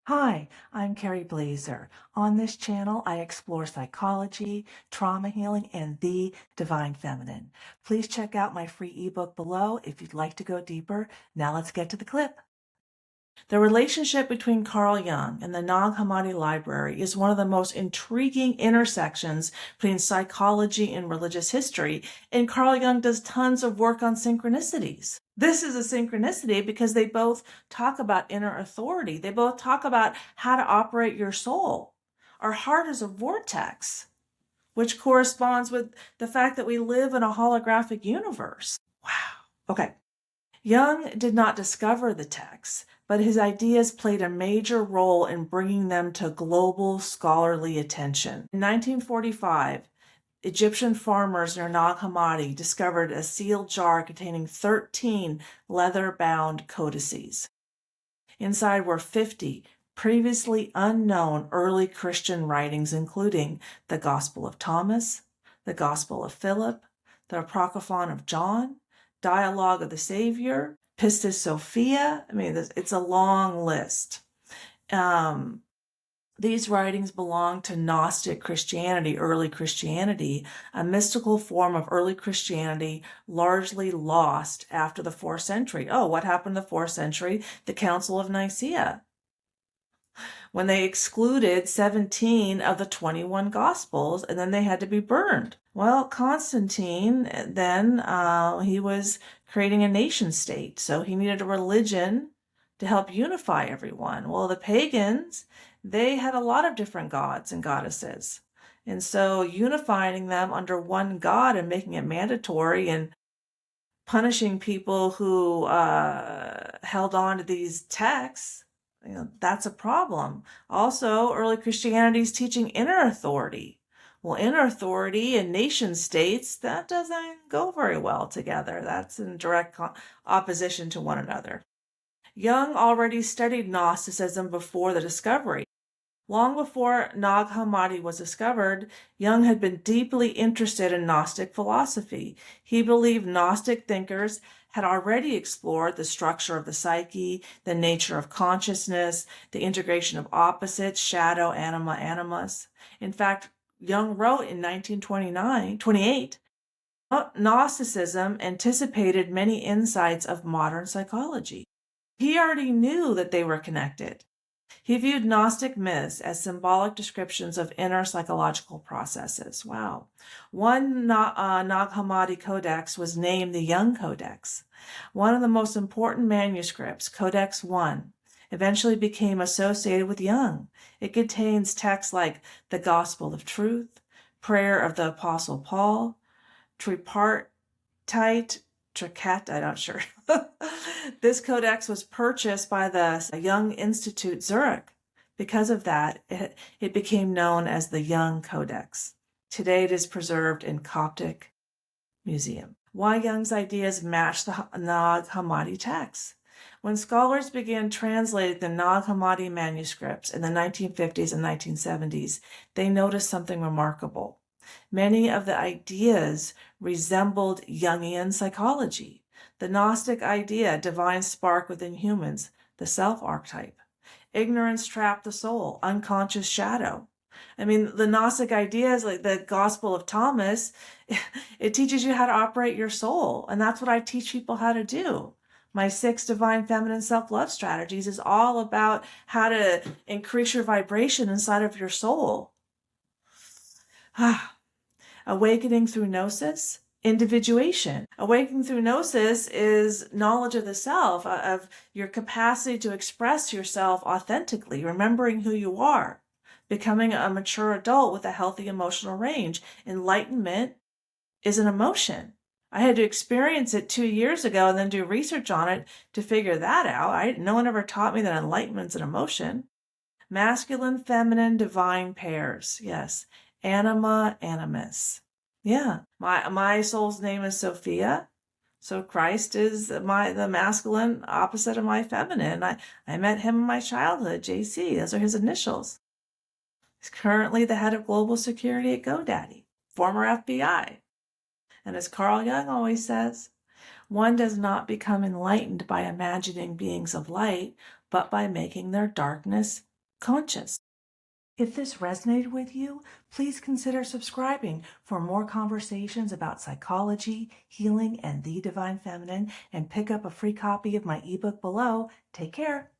Hi, I'm Carrie Blazer. On this channel, I explore psychology, trauma healing, and the divine feminine. Please check out my free ebook below if you'd like to go deeper. Now let's get to the clip. The relationship between Carl Jung and the Nag Hammadi Library is one of the most intriguing intersections between psychology and religious history, and Carl Jung does tons of work on synchronicities. This is a synchronicity because they both talk about inner authority. They both talk about how to operate your soul. Our heart is a vortex, which corresponds with the fact that we live in a holographic universe. Wow. Okay. Jung did not discover the texts, but his ideas played a major role in bringing them to global scholarly attention. In 1945, Egyptian farmers near Nag Hammadi discovered a sealed jar containing 13 leather-bound codices. Inside were 50 previously unknown early Christian writings, including the Gospel of Thomas, the Gospel of Philip, the Apocryphon of John, Dialogue of the Savior, Pistis Sophia. I mean, it's a long list. These writings belong to Gnostic Christianity, early Christianity, a mystical form of early Christianity largely lost after the 4th century. Oh, what happened in the 4th century? The Council of Nicaea, when they excluded 17 of the 21 Gospels, and then they had to be burned. Well, Constantine, then he was creating a nation state, so he needed a religion to help unify everyone. Well, the pagans, they had a lot of different gods and goddesses. And so unifying them under one god and making it mandatory and punishing people who held on to these texts, that's a problem. Also, early Christianity is teaching inner authority. Well, inner authority and nation states, that doesn't go very well together. That's in direct opposition to one another. Jung already studied Gnosticism before the discovery. Long before Nag Hammadi was discovered, Jung had been deeply interested in Gnostic philosophy. He believed Gnostic thinkers had already explored the structure of the psyche, the nature of consciousness, the integration of opposites, shadow, anima, animus. In fact, Jung wrote in 1928, Gnosticism anticipated many insights of modern psychology. He already knew that they were connected. He viewed Gnostic myths as symbolic descriptions of inner psychological processes. Wow. One Nag Hammadi codex was named the Jung Codex. One of the most important manuscripts, Codex I, eventually became associated with Jung. It contains texts like the Gospel of Truth, Prayer of the Apostle Paul, Tripartite, I'm not sure. This codex was purchased by the Jung Institute Zurich. Because of that, it became known as the Jung Codex. Today it is preserved in Coptic Museum. Why Jung's ideas match the Nag Hammadi texts. When scholars began translating the Nag Hammadi manuscripts in the 1950s and 1970s, they noticed something remarkable. Many of the ideas resembled Jungian psychology. The Gnostic idea, divine spark within humans, the self archetype. Ignorance trapped the soul, unconscious shadow. I mean, the Gnostic ideas, like the Gospel of Thomas, it teaches you how to operate your soul. And that's what I teach people how to do. My 6 divine feminine self-love strategies is all about how to increase your vibration inside of your soul. Awakening through gnosis, individuation. Awakening through gnosis is knowledge of the self, of your capacity to express yourself authentically, remembering who you are, becoming a mature adult with a healthy emotional range. Enlightenment is an emotion. I had to experience it 2 years ago and then do research on it to figure that out. No one ever taught me that enlightenment's an emotion. Masculine, feminine, divine pairs. Yes. Anima, animus. Yeah. My soul's name is Sophia. So Christ is the masculine opposite of my feminine. I met him in my childhood, JC. Those are his initials. He's currently the head of global security at GoDaddy, former FBI. And as Carl Jung always says, one does not become enlightened by imagining beings of light, but by making their darkness conscious. If this resonated with you, please consider subscribing for more conversations about psychology, healing, and the divine feminine, and pick up a free copy of my ebook below. Take care.